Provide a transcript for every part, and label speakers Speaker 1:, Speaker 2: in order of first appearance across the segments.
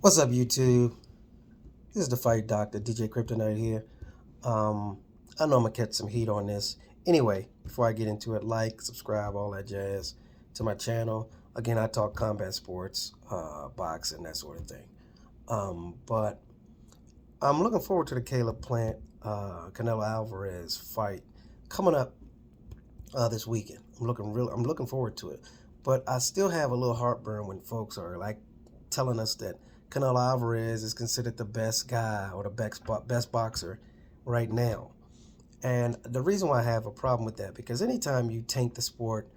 Speaker 1: What's up, YouTube? This is the Fight Doctor, DJ Kryptonite here. I know I'm gonna catch some heat on this. Anyway, before I get into it, like, subscribe, all that jazz to my channel. Again, I talk combat sports, boxing, that sort of thing. But I'm looking forward to the Caleb Plant, Canelo Alvarez fight coming up this weekend. I'm looking forward to it. But I still have a little heartburn when folks are like telling us that Canelo Alvarez is considered the best guy or the best boxer right now. And the reason why I have a problem with that, because anytime you taint the sport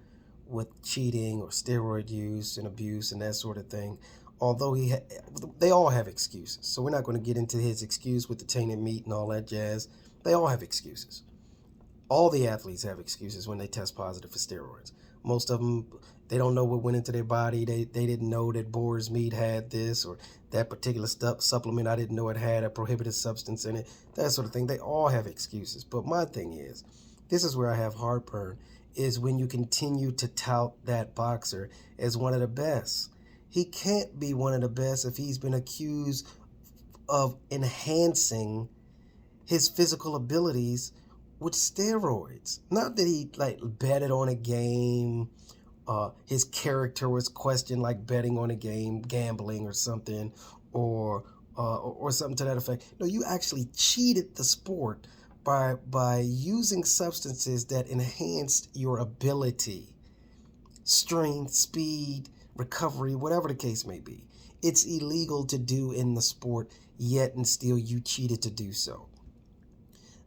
Speaker 1: with cheating or steroid use and abuse and that sort of thing, although they all have excuses. So we're not going to get into his excuse with the tainted meat and all that jazz. They all have excuses. All the athletes have excuses when they test positive for steroids. Most of them, they don't know what went into their body. They didn't know that boar's meat had this, or that particular supplement, I didn't know it had a prohibited substance in it, that sort of thing. They all have excuses. But my thing is, this is where I have heartburn, is when you continue to tout that boxer as one of the best. He can't be one of the best if he's been accused of enhancing his physical abilities with steroids. Not that he like betted on a game, his character was questioned like betting on a game, gambling or something, or something to that effect. No, you actually cheated the sport by using substances that enhanced your ability, strength, speed, recovery, whatever the case may be. It's illegal to do in the sport, yet and still you cheated to do so.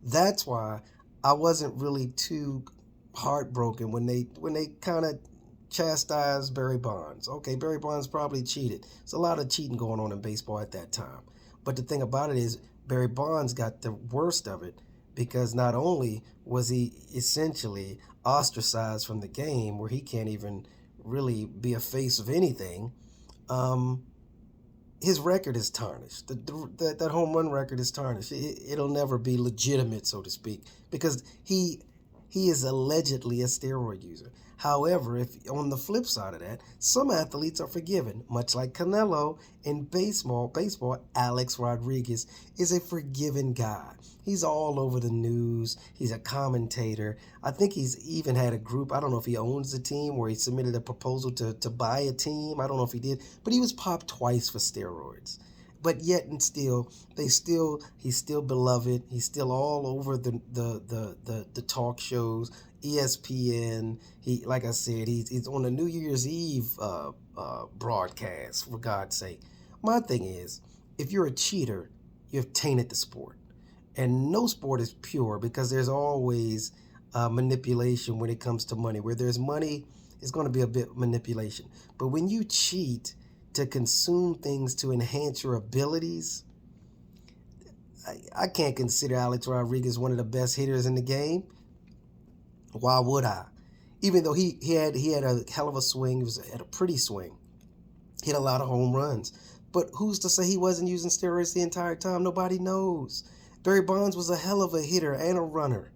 Speaker 1: That's why I wasn't really too heartbroken when they kind of chastised Barry Bonds. Okay, Barry Bonds probably cheated. There's a lot of cheating going on in baseball at that time. But the thing about it is Barry Bonds got the worst of it because not only was he essentially ostracized from the game where he can't even really be a face of anything, um, his record is tarnished. That home run record is tarnished. It'll never be legitimate, so to speak, because he is allegedly a steroid user. However, if on the flip side of that, some athletes are forgiven, much like Canelo in baseball, Alex Rodriguez is a forgiven guy. He's all over the news. He's a commentator. I think he's even had a group. I don't know if he owns the team where he submitted a proposal to buy a team. I don't know if he did, but he was popped twice for steroids. But yet and still, he's still beloved. He's still all over the talk shows, ESPN. He, like I said, he's on the New Year's Eve broadcast, for God's sake. My thing is, if you're a cheater, you've tainted the sport. And no sport is pure because there's always manipulation when it comes to money. Where there's money, it's going to be a bit manipulation. But when you cheat to consume things to enhance your abilities, I can't consider Alex Rodriguez one of the best hitters in the game. Why would I? Even though he had a hell of a swing, had a pretty swing, hit a lot of home runs. But who's to say he wasn't using steroids the entire time? Nobody knows. Barry Bonds was a hell of a hitter and a runner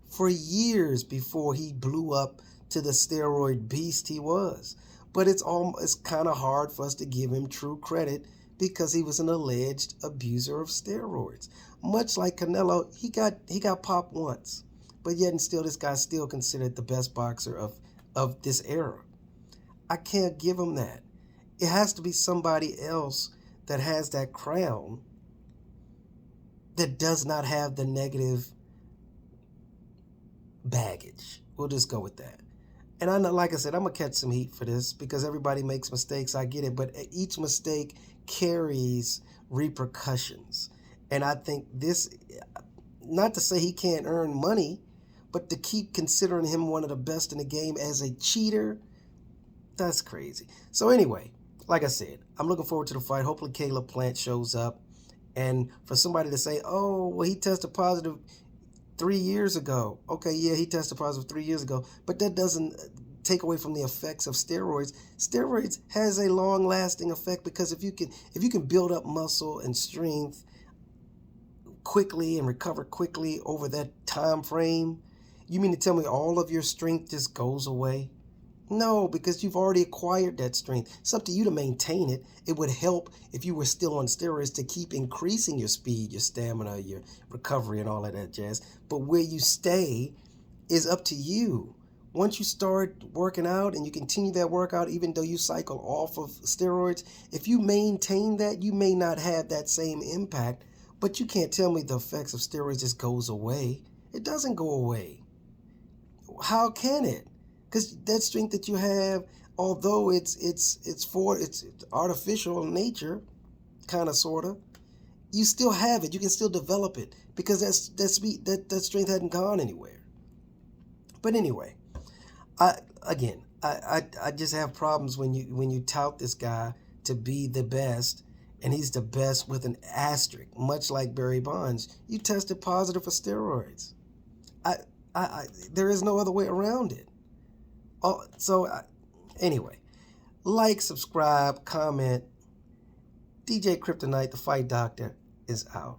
Speaker 1: for years before he blew up to the steroid beast he was. But it's kind of hard for us to give him true credit because he was an alleged abuser of steroids. Much like Canelo, he got popped once, but yet and still this guy's still considered the best boxer of this era. I can't give him that. It has to be somebody else that has that crown that does not have the negative baggage. We'll just go with that. And I know, like I said, I'm going to catch some heat for this because everybody makes mistakes. I get it. But each mistake carries repercussions. And I think this, not to say he can't earn money, but to keep considering him one of the best in the game as a cheater, that's crazy. So anyway, like I said, I'm looking forward to the fight. Hopefully Caleb Plant shows up. And for somebody to say, oh, well, he tested positive 3 years ago. Okay, yeah, he tested positive 3 years ago, but that doesn't take away from the effects of steroids. Steroids has a long-lasting effect because if you can build up muscle and strength quickly and recover quickly over that time frame, you mean to tell me all of your strength just goes away? No, because you've already acquired that strength. It's up to you to maintain it. It would help if you were still on steroids to keep increasing your speed, your stamina, your recovery, and all of that jazz. But where you stay is up to you. Once you start working out and you continue that workout, even though you cycle off of steroids, if you maintain that, you may not have that same impact. But you can't tell me the effects of steroids just goes away. It doesn't go away. How can it? Because that strength that you have, although it's artificial in nature, kind of sorta, you still have it. You can still develop it because that strength hadn't gone anywhere. But anyway, I just have problems when you tout this guy to be the best, and he's the best with an asterisk, much like Barry Bonds. You tested positive for steroids. I, there is no other way around it. Anyway, like, subscribe, comment. DJ Kryptonite, the Fight Doctor, is out.